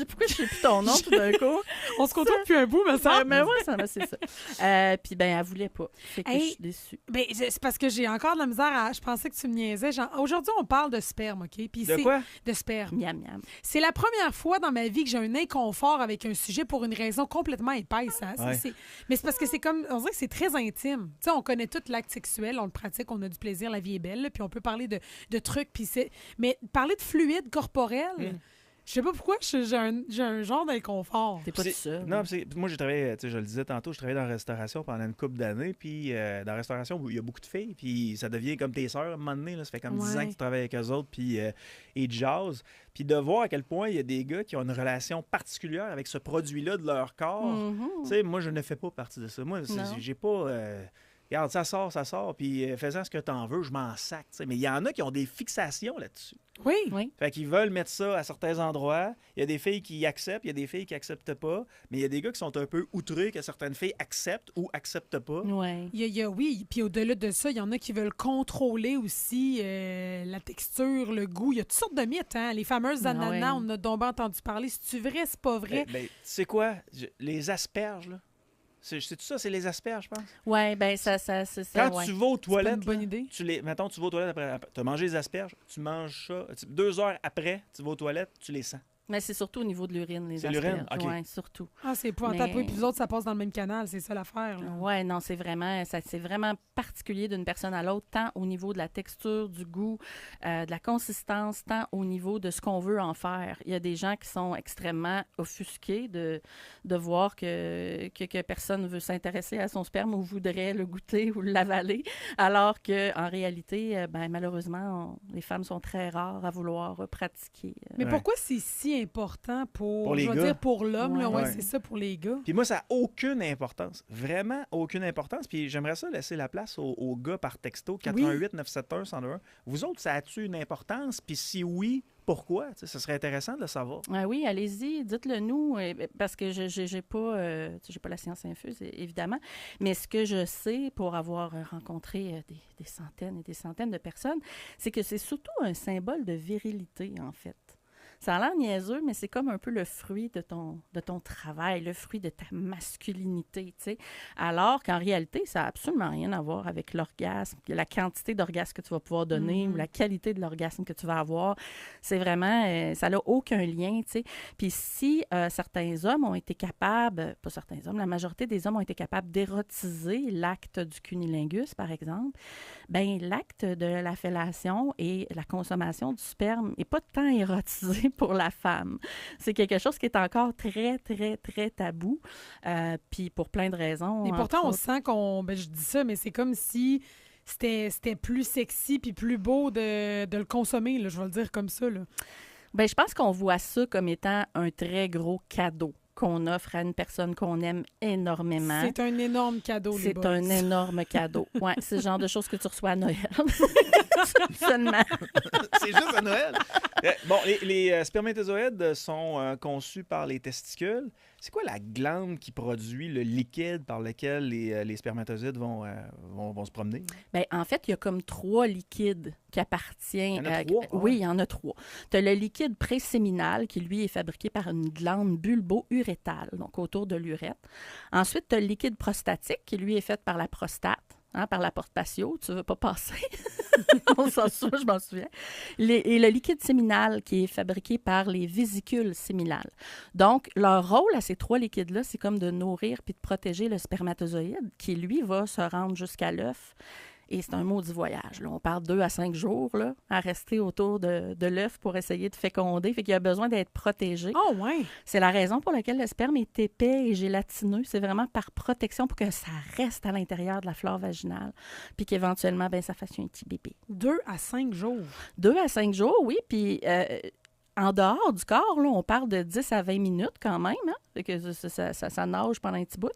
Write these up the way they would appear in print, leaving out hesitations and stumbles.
pourquoi je sais plus ton nom tout d'un coup? On se côtoie depuis un bout, mais ça. Mais ouais, c'est ça. Puis ben, elle voulait pas. Fait que je suis déçue. Ben, c'est parce que j'ai encore de la misère à... Je pensais que tu me niaisais. Aujourd'hui, on parle de sperme, OK? Puis De quoi? De sperme. Miam, miam. C'est la première fois dans ma vie que j'ai un inconfort avec un sujet pour une raison complètement épaisse. Hein? Ouais. Mais c'est parce que c'est comme... On dirait que c'est très intime. Tu sais, on connaît tout l'acte sexuel, on le pratique, on a du plaisir, la vie est belle, là, puis on peut parler de trucs. Mais parler de fluide corporel... Je sais pas pourquoi j'ai un genre d'inconfort. T'es pas tout seul. Non, moi, j'ai travaillé, je le disais tantôt, je travaillais dans la restauration pendant une couple d'années. Puis dans la restauration, il y a beaucoup de filles. Puis ça devient comme tes sœurs à un moment donné. Là, ça fait comme 10 ans que tu travailles avec eux autres. Puis ils jazzent. Puis de voir à quel point il y a des gars qui ont une relation particulière avec ce produit-là de leur corps. Tu sais, moi, je ne fais pas partie de ça. Moi, j'ai pas... regarde, ça sort, puis faisant ce que t'en veux, je m'en sac. T'sais. Mais il y en a qui ont des fixations là-dessus. Oui. Fait qu'ils veulent mettre ça à certains endroits. Il y a des filles qui acceptent, il y a des filles qui acceptent pas. Mais il y a des gars qui sont un peu outrés que certaines filles acceptent ou acceptent pas. Ouais. Oui, puis au-delà de ça, il y en a qui veulent contrôler aussi la texture, le goût. Il y a toutes sortes de mythes, hein? Les fameuses ananas, on en a donc entendu parler. C'est-tu vrai, c'est pas vrai? Ben, tu sais quoi? Les asperges, là. C'est tout ça, c'est les asperges, je pense. Oui, bien, c'est ça. Quand tu vas aux toilettes, une bonne idée. Mettons, tu vas aux toilettes après tu as mangé les asperges, tu manges ça. 2 heures après, tu vas aux toilettes, tu les sens. Mais c'est surtout au niveau de l'urine, les C'est asperges. l'urine? OK. Oui, surtout. Ah, c'est épouvantable. Oui, puis les autres, ça passe dans le même canal. C'est ça l'affaire. Oui, non, c'est vraiment particulier d'une personne à l'autre, tant au niveau de la texture, du goût, de la consistance, tant au niveau de ce qu'on veut en faire. Il y a des gens qui sont extrêmement offusqués de voir que personne ne veut s'intéresser à son sperme ou voudrait le goûter ou l'avaler, alors qu'en réalité, malheureusement, les femmes sont très rares à vouloir pratiquer. Mais pourquoi c'est si important pour les je veux gars? dire pour l'homme? Ouais. Ouais, c'est ça pour les gars. Puis moi, ça n'a aucune importance. Vraiment aucune importance. Puis j'aimerais ça laisser la place aux gars par texto, 418-971-1021. Vous autres, ça a-tu une importance? Puis si oui, pourquoi? Tu sais, ce serait intéressant de le savoir. Oui, allez-y, dites-le nous, parce que je n'ai pas la science infuse, évidemment. Mais ce que je sais, pour avoir rencontré des centaines et des centaines de personnes, c'est que c'est surtout un symbole de virilité, en fait. Ça a l'air niaiseux, mais c'est comme un peu le fruit de ton travail, le fruit de ta masculinité, tu sais. Alors qu'en réalité, ça n'a absolument rien à voir avec l'orgasme, la quantité d'orgasme que tu vas pouvoir donner ou la qualité de l'orgasme que tu vas avoir. C'est vraiment, ça n'a aucun lien, tu sais. Puis si certains hommes ont été capables, pas certains hommes, la majorité des hommes ont été capables d'érotiser l'acte du cunnilingus, par exemple, bien, l'acte de la fellation et la consommation du sperme n'est pas tant érotisé pour la femme. C'est quelque chose qui est encore très, très, très tabou, puis pour plein de raisons. Et pourtant, on sent je dis ça, mais c'est comme si c'était plus sexy puis plus beau de le consommer, là, je vais le dire comme ça. Là. Bien, je pense qu'on voit ça comme étant un très gros cadeau qu'on offre à une personne qu'on aime énormément. C'est un énorme cadeau, les boys. C'est un énorme cadeau. Oui, c'est le genre de choses que tu reçois à Noël. Seulement. C'est juste à Noël. Bon, les spermatozoïdes sont conçus par les testicules. C'est quoi la glande qui produit le liquide par lequel les spermatozoïdes vont se promener? Bien, en fait, il y a comme 3 liquides qui appartiennent. Il y en a 3? Oui, il y en a 3. Tu as le liquide préséminal qui, lui, est fabriqué par une glande bulbo-urétale, donc autour de l'urètre. Ensuite, tu as le liquide prostatique qui, lui, est fait par la prostate. Par la porte patio, tu ne veux pas passer. On s'en souvient, je m'en souviens. Et le liquide séminal qui est fabriqué par les vésicules séminales. Donc, leur rôle à ces 3 liquides-là, c'est comme de nourrir puis de protéger le spermatozoïde qui, lui, va se rendre jusqu'à l'œuf. Et c'est un maudit voyage. Là. On parle 2 à 5 jours là, à rester autour de l'œuf pour essayer de féconder. Fait qu'il a besoin d'être protégé. Oh, ouais! C'est la raison pour laquelle le sperme est épais et gélatineux. C'est vraiment par protection pour que ça reste à l'intérieur de la flore vaginale. Puis qu'éventuellement, ça fasse un petit bébé. 2 à 5 jours. 2 à 5 jours, oui. Puis en dehors du corps, là, on parle de 10 à 20 minutes quand même. Hein? Fait que ça nage pendant un petit bout.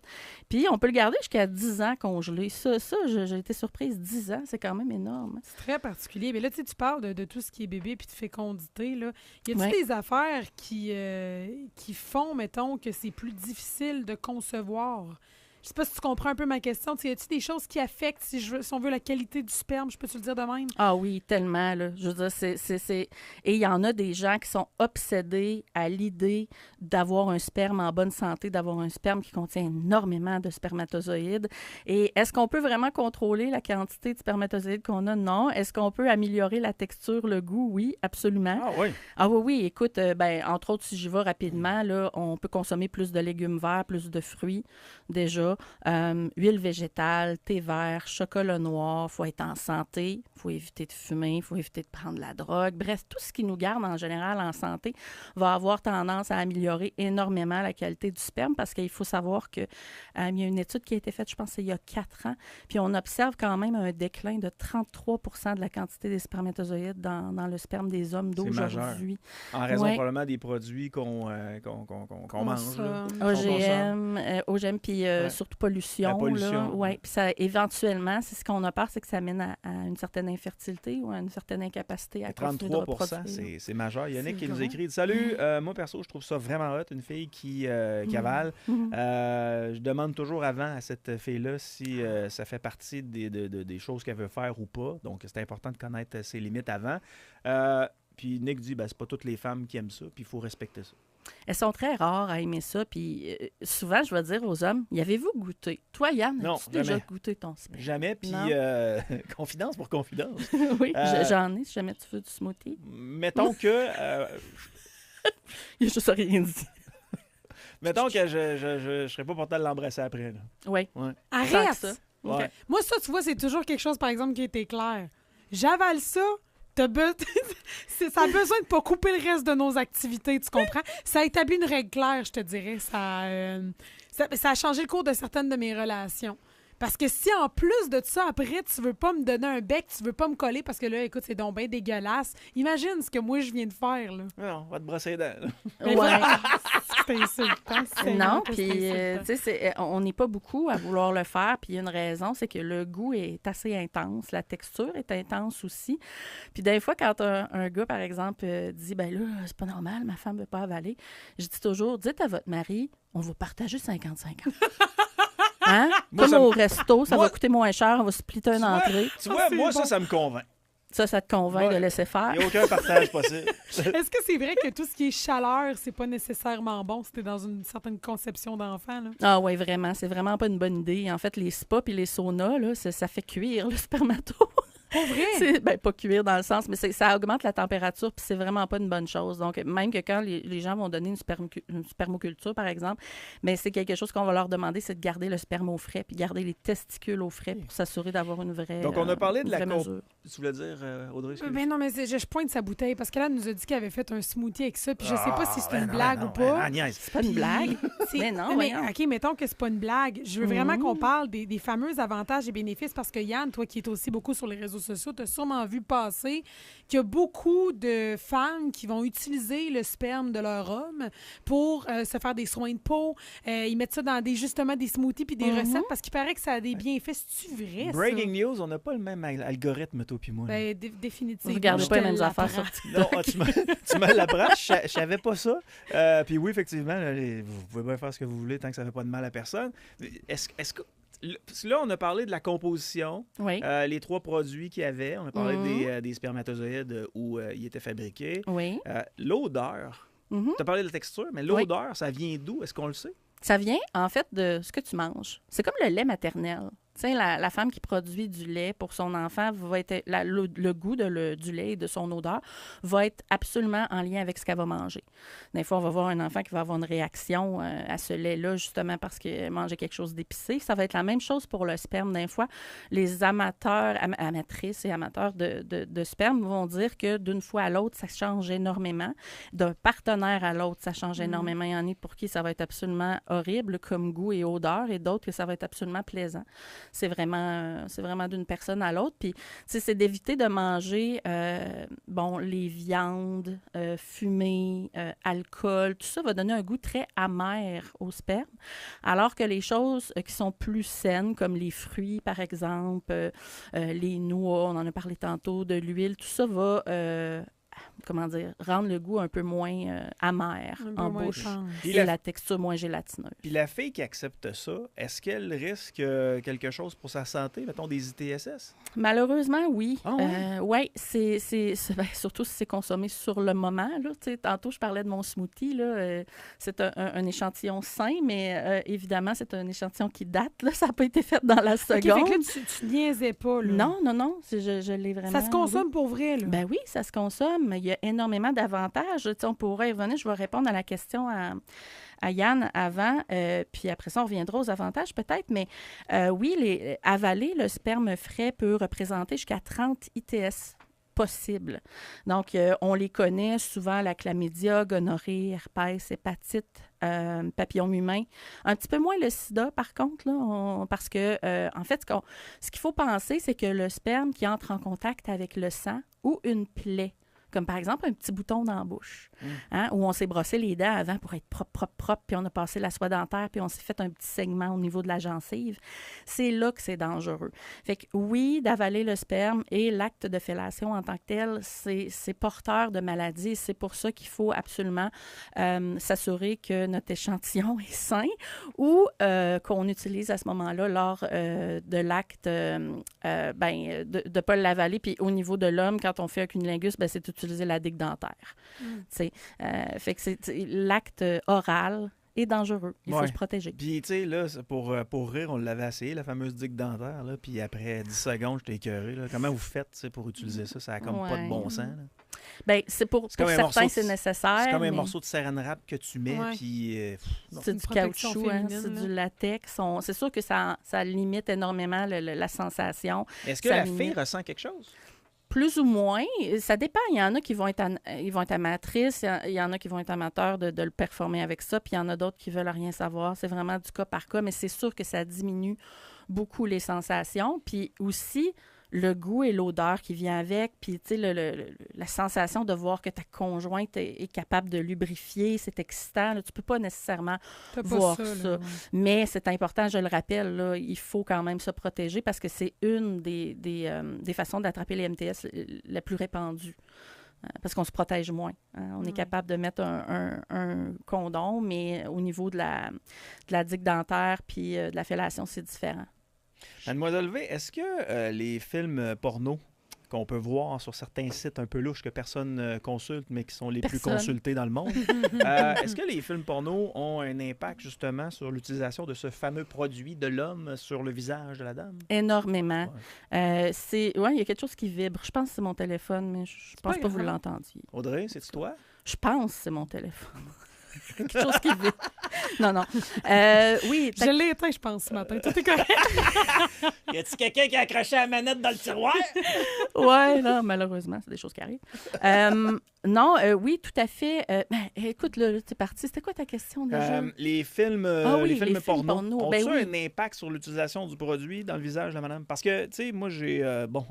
Puis on peut le garder jusqu'à 10 ans congelé. Ça j'ai été surprise. 10 ans, c'est quand même énorme. C'est très particulier. Mais là, tu parles de tout ce qui est bébé puis de fécondité. Là. Y a-t-il des affaires qui font, mettons, que c'est plus difficile de concevoir Je sais pas si tu comprends un peu ma question. Y a-t-il des choses qui affectent, si on veut, la qualité du sperme? Je peux te le dire de même? Ah oui, tellement, là. Je veux dire, Et il y en a des gens qui sont obsédés à l'idée d'avoir un sperme en bonne santé, d'avoir un sperme qui contient énormément de spermatozoïdes. Et est-ce qu'on peut vraiment contrôler la quantité de spermatozoïdes qu'on a? Non. Est-ce qu'on peut améliorer la texture, le goût? Oui, absolument. Ah oui? Ah oui, oui. Écoute, entre autres, si j'y vais rapidement, là, on peut consommer plus de légumes verts, plus de fruits, déjà. Huile végétale, thé vert, chocolat noir. Il faut être en santé. Il faut éviter de fumer. Il faut éviter de prendre de la drogue. Bref, tout ce qui nous garde en général en santé va avoir tendance à améliorer énormément la qualité du sperme parce qu'il faut savoir qu'il y a une étude qui a été faite, je pense, il y a 4 ans, puis on observe quand même un déclin de 33 de la quantité des spermatozoïdes dans le sperme des hommes d'aujourd'hui. En raison probablement des produits qu'on mange. Là, OGM, puis surtout pollution. La pollution. Oui, puis ça, éventuellement, c'est ce qu'on a peur, c'est que ça mène à une certaine infertilité ou à une certaine incapacité à 33%, c'est majeur. Il y en a qui nous écrit « Salut, moi perso, je trouve ça vraiment hot, une fille qui avale. Je demande toujours avant à cette fille-là si ça fait partie des choses qu'elle veut faire ou pas. Donc, c'est important de connaître ses limites avant. Puis Nick dit, c'est pas toutes les femmes qui aiment ça, puis il faut respecter ça. Elles sont très rares à aimer ça. Puis souvent, je vais dire aux hommes, y avez-vous goûté? Toi, Yann, as-tu déjà goûté ton sperme? Jamais. Puis confidence pour confidence. Oui, j'en ai, si jamais tu veux du smoothie. Mettons que... Il n'a juste rien dit. Mettons que je serais pas porté à l'embrasser après. Là. Oui. Ouais. Arrête! Ça. Ouais. Okay. Moi, ça, tu vois, c'est toujours quelque chose, par exemple, qui a été clair. J'avale ça... ça a besoin de pas couper le reste de nos activités, tu comprends? Ça a établi une règle claire, je te dirais. Ça a changé le cours de certaines de mes relations. Parce que si en plus de ça, après, tu veux pas me donner un bec, tu veux pas me coller parce que là, écoute, c'est donc bien dégueulasse. Imagine ce que moi, je viens de faire, là. Non, on va te brosser les dents. Ouais. C'est insultant. Non, puis, tu sais, on n'est pas beaucoup à vouloir le faire. Puis, il y a une raison, c'est que le goût est assez intense. La texture est intense aussi. Puis, des fois, quand un gars, par exemple, dit, ben là, c'est pas normal, ma femme veut pas avaler, je dis toujours, dites à votre mari, on va partager 50-50. Hein? Comme au resto, ça va coûter moins cher, on va splitter une entrée. Tu vois, moi, ça me convainc. Ça te convainc de laisser faire. Il n'y a aucun partage possible. Est-ce que c'est vrai que tout ce qui est chaleur, c'est pas nécessairement bon si t'es dans une certaine conception d'enfant, là? Ah oui, vraiment. C'est vraiment pas une bonne idée. En fait, les spas et les saunas, là, ça fait cuire le spermato. Pour vrai? Pas cuire dans le sens, mais ça augmente la température, puis c'est vraiment pas une bonne chose. Donc, même que quand les gens vont donner une spermoculture, par exemple, mais c'est quelque chose qu'on va leur demander, c'est de garder le sperme au frais, puis garder les testicules au frais pour s'assurer d'avoir une vraie Donc, on a parlé de la mesure. Tu voulais dire, Audrey? Ben non, mais je pointe sa bouteille, parce qu'elle nous a dit qu'elle avait fait un smoothie avec ça, puis je sais pas si c'est une blague ou pas. C'est pas une blague? Mais non, mais, OK, mettons que c'est pas une blague. Je veux vraiment qu'on parle des fameux avantages et bénéfices, parce que Yann, toi qui es aussi beaucoup sur les réseaux sociaux, t'as sûrement vu passer qu'il y a beaucoup de femmes qui vont utiliser le sperme de leur homme pour se faire des soins de peau. Ils mettent ça dans justement des smoothies puis des recettes parce qu'il paraît que ça a des bienfaits. C'est-tu vrai, ça? Breaking news, on n'a pas le même algorithme, toi puis moi. Ben, définitivement. Vous regardez pas les mêmes affaires sur TikTok. Non, tu me l'apprends, je savais pas ça. Puis oui, effectivement, vous pouvez bien faire ce que vous voulez tant que ça ne fait pas de mal à personne. Est-ce que... Là, on a parlé de la composition, les 3 produits qu'il y avait. On a parlé des spermatozoïdes où ils étaient fabriqués. Oui. L'odeur, tu as parlé de la texture, mais l'odeur, ça vient d'où? Est-ce qu'on le sait? Ça vient, en fait, de ce que tu manges. C'est comme le lait maternel. Tu sais, la femme qui produit du lait pour son enfant va être le goût du lait et de son odeur va être absolument en lien avec ce qu'elle va manger. Des fois, on va voir un enfant qui va avoir une réaction à ce lait-là, justement parce qu'il mangeait quelque chose d'épicé. Ça va être la même chose pour le sperme. Des fois, les amatrices et amateurs de sperme vont dire que d'une fois à l'autre, ça change énormément. D'un partenaire à l'autre, ça change énormément. Il y en a pour qui ça va être absolument horrible comme goût et odeur, et d'autres que ça va être absolument plaisant. C'est vraiment d'une personne à l'autre. Puis, c'est d'éviter de manger, les viandes, fumées, alcool. Tout ça va donner un goût très amer au sperme. Alors que les choses qui sont plus saines, comme les fruits, par exemple, les noix, on en a parlé tantôt, de l'huile, tout ça va comment dire, rendre le goût un peu moins amer en bouche et la texture moinsélatineuse. Puis la fille qui accepte ça, est-ce qu'elle risque quelque chose pour sa santé, mettons des ITSS? Malheureusement, oui. Ah ouais? Oui, surtout si c'est consommé sur le moment. Là. Tantôt, je parlais de mon smoothie. Là, c'est un échantillon sain, mais évidemment, c'est un échantillon qui date. Là. Ça n'a pas été fait dans la seconde. OK, fait que là, tu niaisais pas. Là. Non. Je l'ai vraiment... Ça se consomme pour vrai, là? Ben oui, ça se consomme. Il y a énormément d'avantages. On pourrait y revenir. Je vais répondre à la question à Yann avant, puis après ça, on reviendra aux avantages peut-être, mais oui, avaler le sperme frais peut représenter jusqu'à 30 ITS possibles. Donc, on les connaît souvent, la chlamydia, gonorrhée, herpès, hépatite, papillome humain. Un petit peu moins le sida, par contre, là, parce que, en fait, ce qu'il faut penser, c'est que le sperme qui entre en contact avec le sang ou une plaie, comme par exemple un petit bouton dans la bouche, où on s'est brossé les dents avant pour être propre, puis on a passé la soie dentaire, puis on s'est fait un petit segment au niveau de la gencive. C'est là que c'est dangereux. Fait que oui, d'avaler le sperme et l'acte de fellation en tant que tel, c'est porteur de maladies. C'est pour ça qu'il faut absolument s'assurer que notre échantillon est sain ou qu'on utilise à ce moment-là lors de l'acte, de ne pas l'avaler. Puis au niveau de l'homme, quand on fait un cunnilingus, c'est utiliser la digue dentaire. Fait que l'acte oral est dangereux. Il faut se protéger. Puis, tu sais, là, pour rire, on l'avait essayé, la fameuse digue dentaire, là, puis après 10 secondes, j'étais écœuré. Là. Comment vous faites pour utiliser ça? Ça n'a comme pas de bon sens. Là. Bien, pour certains, c'est nécessaire. C'est comme un morceau de saran wrap que tu mets, puis... c'est du caoutchouc, c'est du latex. C'est sûr que ça limite énormément la sensation. Est-ce que la fille ressent quelque chose? Plus ou moins. Ça dépend. Il y en a qui vont être amatrices, il y en a qui vont être amateurs de le performer avec ça, puis il y en a d'autres qui veulent rien savoir. C'est vraiment du cas par cas, mais c'est sûr que ça diminue beaucoup les sensations. Puis aussi, le goût et l'odeur qui vient avec, puis tu sais, la sensation de voir que ta conjointe est capable de lubrifier, c'est excitant. Là, tu peux pas nécessairement voir ça. Là, ouais. Mais c'est important, je le rappelle, là, il faut quand même se protéger parce que c'est une des façons d'attraper les MTS la plus répandue. Parce qu'on se protège moins. On est capable de mettre un condom, mais au niveau de la digue dentaire puis de la fellation, c'est différent. Mademoiselle V, est-ce que les films porno qu'on peut voir sur certains sites un peu louches que personne consulte, mais qui sont les plus consultés dans le monde, est-ce que les films porno ont un impact justement sur l'utilisation de ce fameux produit de l'homme sur le visage de la dame? Énormément. Ouais. Il y a quelque chose qui vibre. Je pense que c'est mon téléphone, mais je pense pas que vous l'entendiez. Audrey, c'est-tu toi? Je pense que c'est mon téléphone. Quelque chose qui vibre. Non. Oui. Je l'ai éteint, je pense, ce matin. Tout est correct. Y a-t-il quelqu'un qui a accroché la manette dans le tiroir? Ouais, non, malheureusement, c'est des choses qui arrivent. Oui, tout à fait. Écoute, là, t'es parti. C'était quoi ta question déjà? Les films porno. Ont-ils un impact sur l'utilisation du produit dans le visage de la madame? Parce que, tu sais, moi,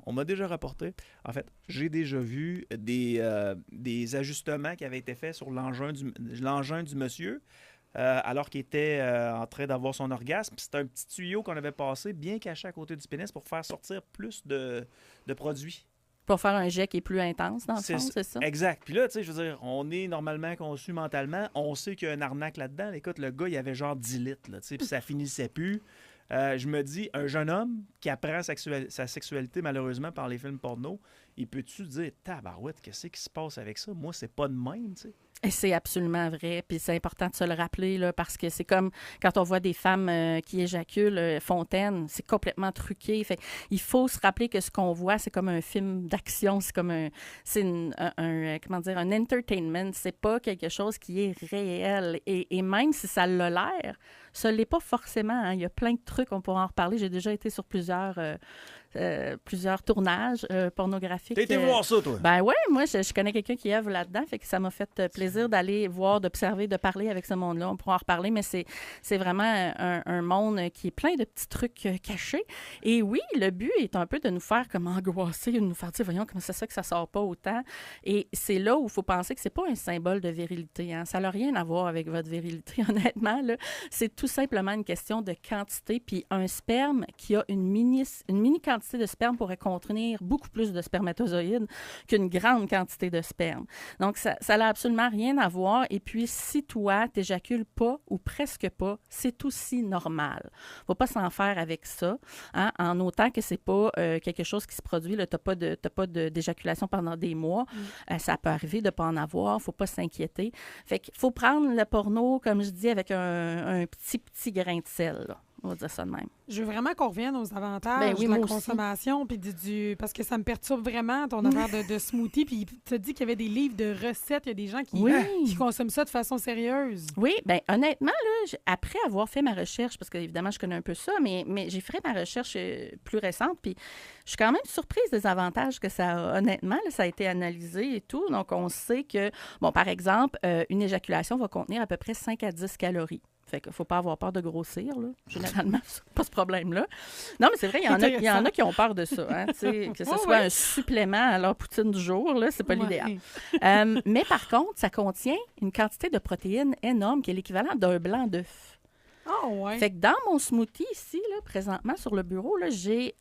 on m'a déjà rapporté. En fait, j'ai déjà vu des ajustements qui avaient été faits sur l'engin du monsieur. Alors qu'il était en train d'avoir son orgasme. C'était un petit tuyau qu'on avait passé bien caché à côté du pénis pour faire sortir plus de produits. Pour faire un jet qui est plus intense, dans le fond, c'est ça? Exact. Puis là, tu sais, je veux dire, on est normalement conçu mentalement. On sait qu'il y a une arnaque là-dedans. Écoute, le gars, il avait genre 10 litres, là, tu sais, puis ça finissait plus. Je me dis, un jeune homme qui apprend sa sexualité, malheureusement, par les films porno, il peut-tu dire, tabarouette, qu'est-ce qui se passe avec ça? Moi, c'est pas de même, tu sais. Et c'est absolument vrai. Puis c'est important de se le rappeler, là, parce que c'est comme quand on voit des femmes qui éjaculent fontaine, c'est complètement truqué. Fait il faut se rappeler que ce qu'on voit, c'est comme un film d'action, c'est comme un entertainment. C'est pas quelque chose qui est réel. Et même si ça l'a l'air, ça l'est pas forcément. Hein. Il y a plein de trucs, on pourra en reparler. J'ai déjà été sur plusieurs tournages pornographiques. T'as été voir ça, toi? Ben oui, moi, je connais quelqu'un qui œuvre là-dedans, fait que ça m'a fait plaisir d'aller voir, d'observer, de parler avec ce monde-là. On pourra en reparler, mais c'est vraiment un monde qui est plein de petits trucs cachés. Et oui, le but est un peu de nous faire comme angoisser, de nous faire dire, voyons, comment ça se fait que ça sort pas autant. Et c'est là où il faut penser que c'est pas un symbole de virilité. Hein. Ça n'a rien à voir avec votre virilité, honnêtement. Là. C'est tout simplement une question de quantité, puis un sperme qui a une mini quantité quantité de sperme pourrait contenir beaucoup plus de spermatozoïdes qu'une grande quantité de sperme. Donc, ça n'a absolument rien à voir. Et puis, si toi, t'éjacules pas ou presque pas, c'est aussi normal. Faut pas s'en faire avec ça, hein, en autant que c'est pas quelque chose qui se produit. Tu n'as pas d'éjaculation pendant des mois. Ça peut arriver de pas en avoir. Faut pas s'inquiéter. Fait qu'il faut prendre le porno, comme je dis, avec un petit grain de sel, là. On va dire ça de même. Je veux vraiment qu'on revienne aux avantages Ben oui, de la moi aussi. consommation, puis parce que ça me perturbe vraiment, ton affaire de smoothie. Puis tu as dit qu'il y avait des livres de recettes. Il y a des gens qui consomment ça de façon sérieuse. Oui, bien honnêtement, là, après avoir fait ma recherche, parce qu'évidemment, je connais un peu ça, mais j'ai fait ma recherche plus récente, puis je suis quand même surprise des avantages que ça a. Honnêtement, là, ça a été analysé et tout. Donc, on sait que, bon, par exemple, une éjaculation va contenir à peu près 5 à 10 calories. Fait qu'il ne faut pas avoir peur de grossir, là. Généralement, pas ce problème-là. Non, mais c'est vrai, il y en a qui ont peur de ça. Hein, que ce soit un supplément à leur poutine du jour, là, c'est pas l'idéal. Mais par contre, ça contient une quantité de protéines énorme qui est l'équivalent d'un blanc d'œuf. Oh, ouais. Fait que dans mon smoothie ici, là, présentement, sur le bureau, là, j'ai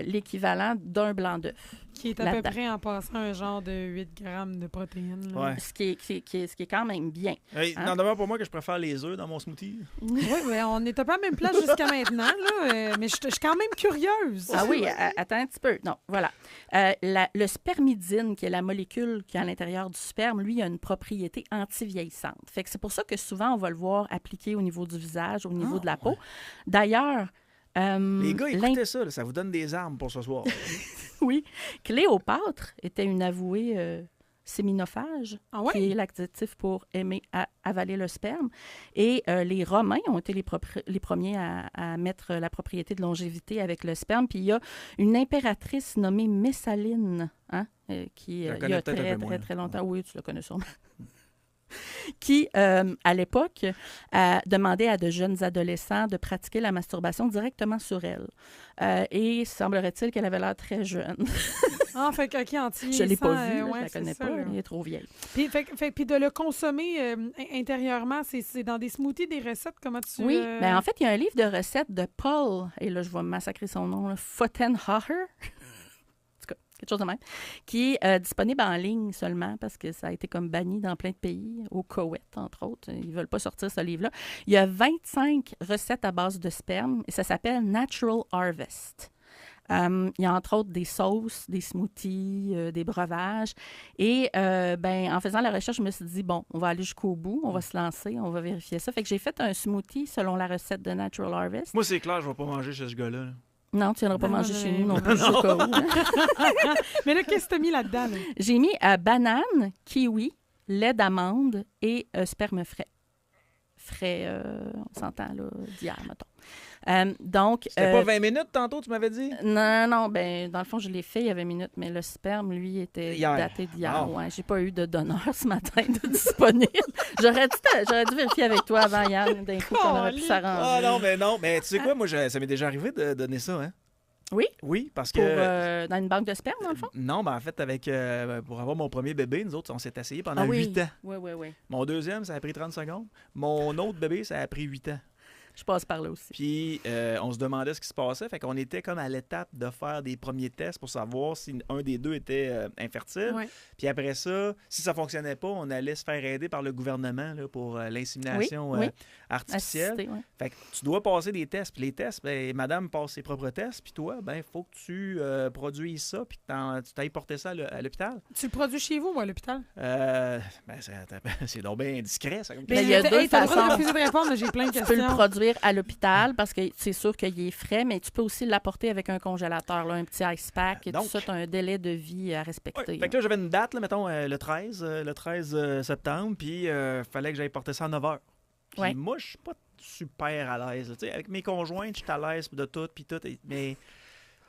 l'équivalent d'un blanc d'œuf. Qui est à peu près en passant un genre de 8 grammes de protéines. Là. Ouais. Ce qui est quand même bien. Hey, Hein? n'en demeure pour moi que je préfère les œufs dans mon smoothie. Oui, mais on n'était pas à la même place jusqu'à maintenant, là, mais je suis quand même curieuse. Ah oui, attends un petit peu. Non, voilà. Le spermidine, qui est la molécule qui est à l'intérieur du sperme, lui, il a une propriété anti-vieillissante. Fait que c'est pour ça que souvent, on va le voir appliqué au niveau du visage, au niveau de la peau. D'ailleurs... les gars, écoutez ça, là, ça vous donne des armes pour ce soir. Oui. Cléopâtre était une avouée séminophage, qui est l'adjectif pour aimer avaler le sperme. Et les Romains ont été les premiers à mettre la propriété de longévité avec le sperme. Puis il y a une impératrice nommée Messaline, hein, qui, il y a très longtemps, oui, tu la connais sûrement, qui, à l'époque, demandait à de jeunes adolescents de pratiquer la masturbation directement sur elle. Et semblerait-il qu'elle avait l'air très jeune. Ah, fait que, OK, je ne l'ai pas vue, ouais, je la connais ça, pas, là. elle est trop vieille. Puis, puis de le consommer intérieurement, c'est dans des smoothies, des recettes, comment tu... Oui, bien, en fait, il y a un livre de recettes de Paul, et là, je vais massacrer son nom, là, Fottenhacher. Quelque chose de même, qui est disponible en ligne seulement parce que ça a été comme banni dans plein de pays, au Koweït, entre autres. Ils ne veulent pas sortir ce livre-là. Il y a 25 recettes à base de sperme et ça s'appelle Natural Harvest. Il y a entre autres des sauces, des smoothies, des breuvages. Et en faisant la recherche, je me suis dit, bon, on va aller jusqu'au bout, on va se lancer, on va vérifier ça. Fait que j'ai fait un smoothie selon la recette de Natural Harvest. Moi, c'est clair, je ne vais pas manger chez ce gars-là. Non, tu ne viendras pas manger chez nous non plus, au cas où. Mais là, qu'est-ce que tu as mis là-dedans? Là? J'ai mis banane, kiwi, lait d'amande et sperme frais. Frais, on s'entend, là, d'hier, mettons. Donc, c'était pas 20 minutes tantôt, tu m'avais dit? Non, ben dans le fond, je l'ai fait il y avait minutes, mais le sperme, lui, était daté d'hier. Ouais, j'ai pas eu de donneur ce matin de disponible. J'aurais dû vérifier avec toi avant Yann, d'un coup, qu'on aurait pu s'arranger. Ah non, mais tu sais quoi, moi, ça m'est déjà arrivé de donner ça, hein? Oui? Oui, parce que... dans une banque de sperme, dans le fond? Non, ben en fait, pour avoir mon premier bébé, nous autres, on s'est essayés pendant 8 ans. Oui. Mon deuxième, ça a pris 30 secondes. Mon autre bébé, ça a pris 8 ans. Je passe par là aussi. Puis, on se demandait ce qui se passait. Fait qu'on était comme à l'étape de faire des premiers tests pour savoir si un des deux était infertile. Ouais. Puis après ça, si ça fonctionnait pas, on allait se faire aider par le gouvernement là, pour l'insémination artificielle. Assisté, ouais. Fait que tu dois passer des tests. Puis les tests, madame passe ses propres tests. Puis toi, il faut que tu produises ça puis que tu t'ailles porter ça à l'hôpital. Tu le produis chez vous ou à l'hôpital? C'est donc bien discret, ça. Mais il y a deux façons. façons. De refuser de répondre, j'ai plein de Tu questions. peux le produire à l'hôpital parce que c'est sûr qu'il est frais, mais tu peux aussi l'apporter avec un congélateur, là, un petit ice pack. Et donc, tout ça, tu as un délai de vie à respecter. Ouais, fait que là, j'avais une date, là, mettons, le 13 septembre, puis il fallait que j'aille porter ça à 9 h. Puis moi, je suis pas super à l'aise. Tu sais, avec mes conjointes, je suis à l'aise de tout, puis tout. Mais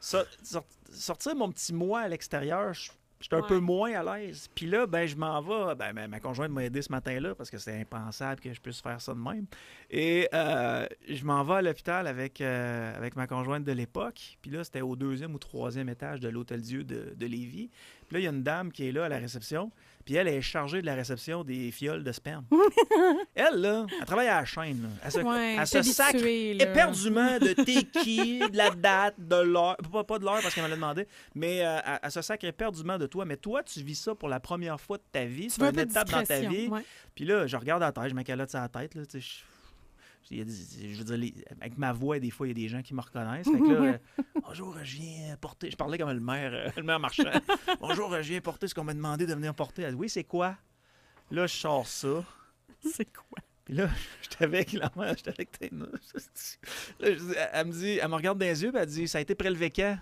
sortir mon petit moi à l'extérieur, j'étais un peu moins à l'aise. Puis là, je m'en vais. Ma conjointe m'a aidé ce matin-là parce que c'est impensable que je puisse faire ça de même. Et je m'en vais à l'hôpital avec ma conjointe de l'époque. Puis là, c'était au 2e ou 3e étage de l'Hôtel Dieu de Lévis. Puis là, il y a une dame qui est là à la réception. Puis elle est chargée de la réception des fioles de sperme. Elle, là, elle travaille à la chaîne. Là. Elle se sacre éperdument de t'es qui, de la date, de l'heure. Pas de l'heure parce qu'elle me l'a demandé, mais elle se sacre éperdument de toi. Mais toi, tu vis ça pour la première fois de ta vie. C'est une étape dans ta vie. Ouais. Puis là, je regarde à la tête, je m'accalote sur la tête. Là, je veux dire, avec ma voix, des fois, il y a des gens qui me reconnaissent. Fait que là, bonjour, je viens porter. Je parlais comme le maire marchand. Bonjour, je viens porter ce qu'on m'a demandé de venir porter. Elle dit, oui, c'est quoi? Là, je sors ça. C'est quoi? Puis là, j'étais avec la mère, j'étais avec Taina. Elle me regarde dans les yeux, puis elle dit, ça a été prélevé quand?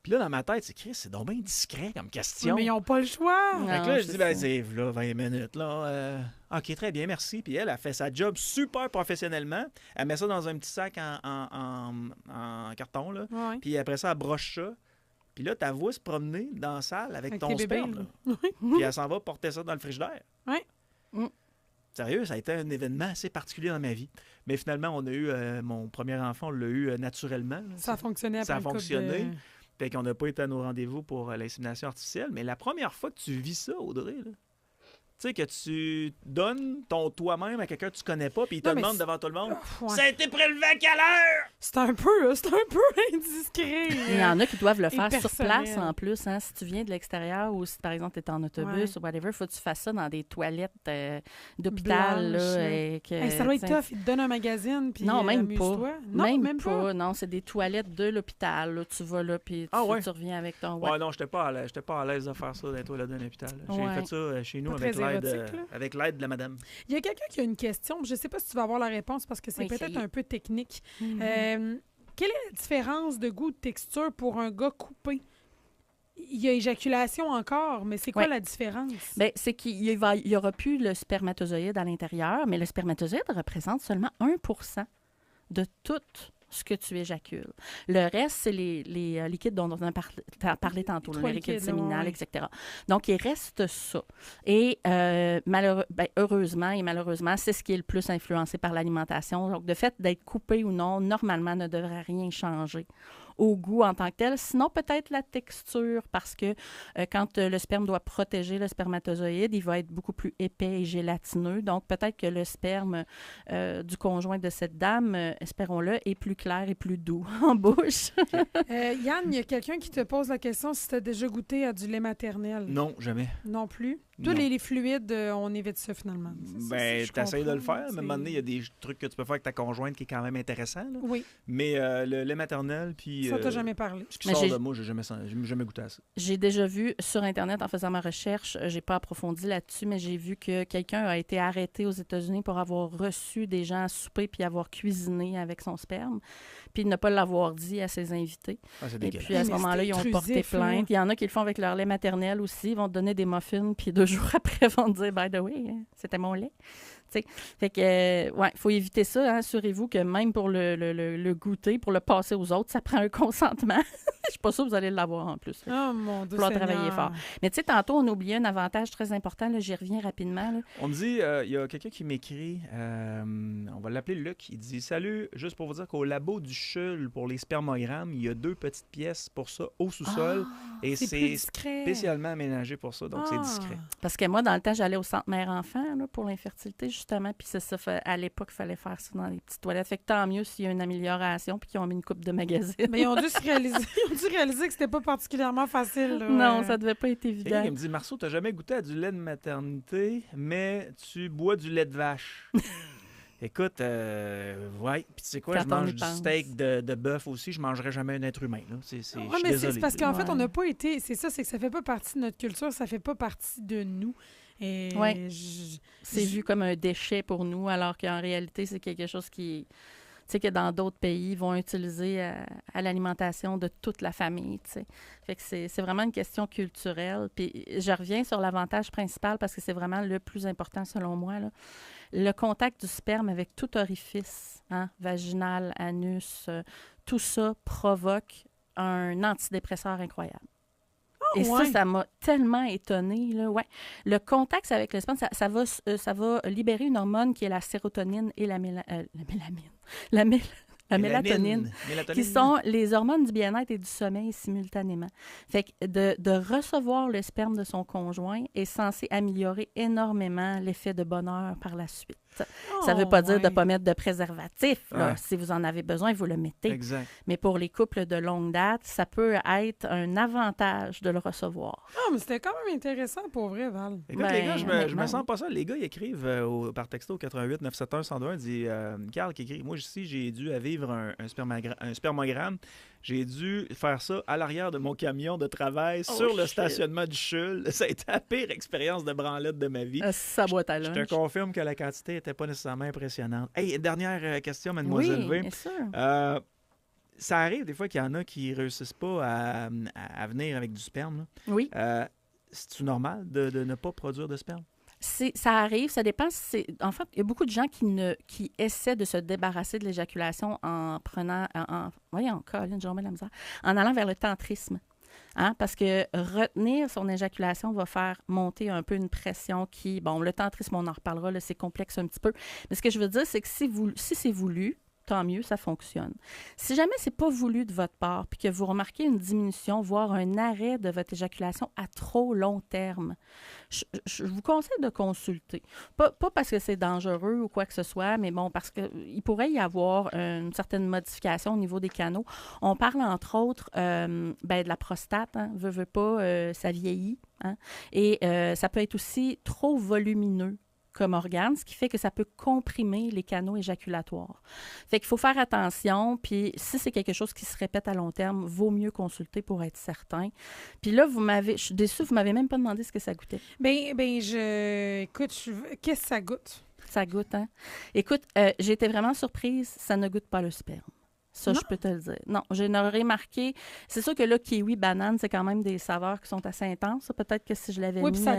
Puis là, dans ma tête, c'est Chris, c'est donc bien discret comme question. Oui, mais ils n'ont pas le choix. Fait que là, je dis, ben, c'est là, 20 minutes, là. OK, très bien, merci. Puis elle a fait sa job super professionnellement. Elle met ça dans un petit sac en carton, là. Ouais. Puis après ça, elle broche ça. Puis là, ta voix se promener dans la salle avec ton tes bébés, sperme, là. là. Puis elle s'en va porter ça dans le frigidaire. Oui. Sérieux, ça a été un événement assez particulier dans ma vie. Mais finalement, on a eu mon premier enfant, on l'a eu naturellement. Là. Ça a fonctionné après Ça a une couple fonctionné. de... Fait qu'on n'a pas été à nos rendez-vous pour l'insémination artificielle. Mais la première fois que tu vis ça, Audrey, là, tu sais, que tu donnes ton toi-même à quelqu'un que tu connais pas, puis il te Non, mais demande devant tout le monde Ouais. Ça a été prélevé à quelle heure? C'est un peu indiscret. Il y en a qui doivent le faire sur personnel. place en plus. Hein. Si tu viens de l'extérieur ou si, par exemple, tu es en autobus ou whatever, il faut que tu fasses ça dans des toilettes d'hôpital. Blanches, Là, là. et que, Hey, ça doit être t'sais, tough. Ils te donnent un magazine, puis Non, même amuse-toi. pas. Non, même pas. Non, c'est des toilettes de l'hôpital. Là. Tu vas là, puis tu reviens avec ton... Ouais, non, j'étais pas à l'aise de faire ça dans les toilettes d'un hôpital. J'ai Ouais. fait ça chez nous Pas avec très l'aide, érotique, là. avec l'aide de la madame. Il y a quelqu'un qui a une question. Je ne sais pas si tu vas avoir la réponse parce que c'est Oui, peut-être essayez. un peu technique. Mhm. Quelle est la différence de goût de texture pour un gars coupé? Il y a éjaculation encore, mais c'est quoi Ouais. la différence? Bien, c'est qu'il y aura plus le spermatozoïde à l'intérieur, mais le spermatozoïde représente seulement 1% de tout ce que tu éjacules. Le reste, c'est les liquides dont on a parlé tantôt, Trois les liquides liquides, séminales, ouais. etc. Donc, il reste ça. Et heureusement et malheureusement, c'est ce qui est le plus influencé par l'alimentation. Donc, le fait d'être coupé ou non, normalement, ne devrait rien changer au goût en tant que tel. Sinon, peut-être la texture, parce que quand le sperme doit protéger le spermatozoïde, il va être beaucoup plus épais et gélatineux. Donc, peut-être que le sperme du conjoint de cette dame, espérons-le, est plus clair et plus doux en bouche. Yann, il y a quelqu'un qui te pose la question si tu as déjà goûté à du lait maternel. Non, jamais. Non plus? Toi, Non. les fluides, on évite ça finalement. Ben, t'essayes de le faire, mais à un moment donné, il y a des... des trucs que tu peux faire avec ta conjointe qui est quand même intéressant. Là. Oui, Mais le lait maternel, puis. ça t'a jamais parlé. Ce qui Mais sort j'ai- de moi, j'ai jamais goûté à ça. J'ai déjà vu sur Internet, en faisant ma recherche, j'ai pas approfondi là-dessus, mais j'ai vu que quelqu'un a été arrêté aux États-Unis pour avoir reçu des gens à souper puis avoir cuisiné avec son sperme, puis ne pas l'avoir dit à ses invités. Ah, c'est Et dégueulasse. puis, à ce Mais moment-là, c'est ils ont porté intrusif, là. plainte. Il y en a qui le font avec leur lait maternel aussi. Ils vont te donner des muffins, puis 2 jours après, ils vont te dire « By the way, c'était mon lait. » Tu sais, fait que, ouais, il faut éviter ça. Hein. Assurez-vous que même pour le goûter, pour le passer aux autres, ça prend un consentement. Je suis pas sûre que vous allez l'avoir en plus. Là. Oh mon Dieu, Falloir Seigneur. travailler fort. Mais tu sais, tantôt, on oubliait un avantage très important. Là, j'y reviens rapidement. Là. On me dit, il y a quelqu'un qui m'écrit, on va l'appeler Luc, il dit « Salut, juste pour vous dire qu'au labo du CHUL, pour les spermogrammes, il y a 2 petites pièces pour ça au sous-sol et C'est plus c'est discret. spécialement aménagé pour ça, donc c'est discret. Parce que moi, dans le temps, j'allais au centre mère-enfant là, pour l'infertilité, justement. Puis c'est ça, à l'époque, il fallait faire ça dans les petites toilettes. Fait que tant mieux s'il y a une amélioration puis qu'ils ont mis une coupe de magazine. Mais ils ont dû réaliser que c'était pas particulièrement facile. Là. Non, ça devait pas être Quelqu'un évident. qui me dit « Marceau, t'as jamais goûté à du lait de maternité, mais tu bois du lait de vache. » Écoute, ouais. Puis tu sais quoi, Quand je on mange y du pense. steak de bœuf aussi. Je mangerai jamais un être humain. Là. Je suis Ouais, mais désolé. c'est parce qu'en fait, Ouais. on n'a pas été... C'est ça, c'est que ça fait pas partie de notre culture, ça fait pas partie de nous. Et Ouais. C'est vu comme un déchet pour nous, alors qu'en réalité, c'est quelque chose qui... Tu sais, que dans d'autres pays, ils vont utiliser à l'alimentation de toute la famille, tu sais. Fait que c'est vraiment une question culturelle. Puis je reviens sur l'avantage principal parce que c'est vraiment le plus important selon moi, là. Le contact du sperme avec tout orifice, hein, vaginal, anus, tout ça provoque un antidépresseur incroyable. Et ouais. ça m'a tellement étonnée. Là. Ouais. Le contact avec le sperme, ça va libérer une hormone qui est la sérotonine et la mélamine. La mélatonine. Qui sont les hormones du bien-être et du sommeil simultanément. Fait que de recevoir le sperme de son conjoint est censé améliorer énormément l'effet de bonheur par la suite. Ça ne veut pas dire de ne pas mettre de préservatif. Là. Ouais. Si vous en avez besoin, vous le mettez. Exact. Mais pour les couples de longue date, ça peut être un avantage de le recevoir. Ah, mais c'était quand même intéressant pour vrai, Val. Écoute, les gars, je me sens pas ça. Les gars, ils écrivent par texto 88 971 102. Dit Carl qui écrit: moi, ici, j'ai dû vivre un spermogramme. J'ai dû faire ça à l'arrière de mon camion de travail sur le stationnement du CHUL. Ça a été la pire expérience de branlette de ma vie. Ça boîte à lunch. Je te confirme que la quantité n'était pas nécessairement impressionnante. Hey, dernière question, mademoiselle V. Bien sûr. Ça arrive des fois qu'il y en a qui ne réussissent pas à venir avec du sperme. Là. Oui. C'est-tu normal de ne pas produire de sperme? Ça arrive, ça dépend. En fait, il y a beaucoup de gens qui essaient de se débarrasser de l'éjaculation en prenant... Voyons, Colin, j'en mets la misère. En allant vers le tantrisme. Hein? Parce que retenir son éjaculation va faire monter un peu une pression qui... Bon, le tantrisme, on en reparlera, là, c'est complexe un petit peu. Mais ce que je veux dire, c'est que si c'est voulu, tant mieux, ça fonctionne. Si jamais c'est pas voulu de votre part, puis que vous remarquez une diminution, voire un arrêt de votre éjaculation à trop long terme, je vous conseille de consulter. Pas parce que c'est dangereux ou quoi que ce soit, mais bon, parce qu'il pourrait y avoir une certaine modification au niveau des canaux. On parle entre autres de la prostate, hein, veut pas, ça vieillit, hein, et ça peut être aussi trop volumineux comme organe, ce qui fait que ça peut comprimer les canaux éjaculatoires. Fait qu'il faut faire attention, puis si c'est quelque chose qui se répète à long terme, vaut mieux consulter pour être certain. Puis là, je suis déçue, vous m'avez même pas demandé ce que ça goûtait. Écoute, qu'est-ce que ça goûte? Ça goûte, hein? Écoute, j'ai été vraiment surprise, ça ne goûte pas le sperme. Ça, non. Je peux te le dire. Non, j'ai remarqué. C'est sûr que là, kiwi, banane, c'est quand même des saveurs qui sont assez intenses. Peut-être que si je l'avais mis puis ça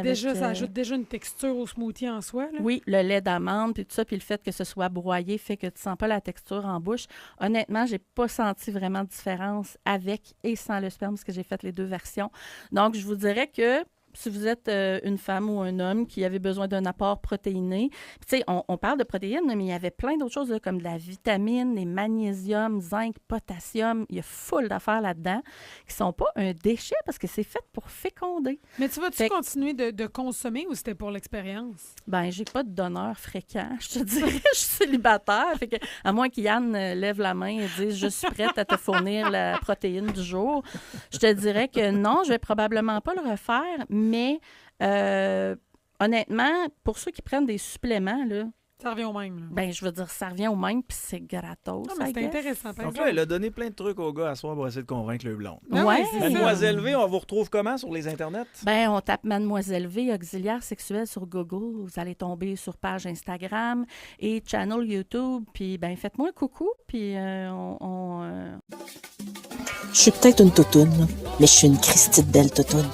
ajoute déjà une texture au smoothie en soi. Là. Oui, le lait d'amande, puis tout ça, puis le fait que ce soit broyé fait que tu sens pas la texture en bouche. Honnêtement, j'ai pas senti vraiment de différence avec et sans le sperme, parce que j'ai fait les deux versions. Donc, je vous dirais que si vous êtes une femme ou un homme qui avait besoin d'un apport protéiné, tu sais, on parle de protéines, mais il y avait plein d'autres choses là, comme de la vitamine, les magnésium, zinc, potassium. Il y a full d'affaires là-dedans qui sont pas un déchet parce que c'est fait pour féconder. Mais tu vas-tu continuer de consommer ou c'était pour l'expérience? Ben, j'ai pas de donneur fréquent. Je te dirais, je suis célibataire. Fait que, à moins qu'Yann lève la main et dise « Je suis prête à te fournir la protéine du jour », je te dirais que non, je vais probablement pas le refaire. Mais honnêtement, pour ceux qui prennent des suppléments, là, ça revient au même. Là. Ben, je veux dire, ça revient au même, puis c'est gratos. Non, mais c'est intéressant. Donc là, elle a donné plein de trucs aux gars à soir pour essayer de convaincre le blond. Oui, Mademoiselle V, on vous retrouve comment sur les internets? Ben, on tape Mademoiselle V, auxiliaire sexuelle sur Google. Vous allez tomber sur page Instagram et channel YouTube. Puis, ben, faites-moi un coucou, puis Je suis peut-être une toutoune, mais je suis une Christie de belle toutoune.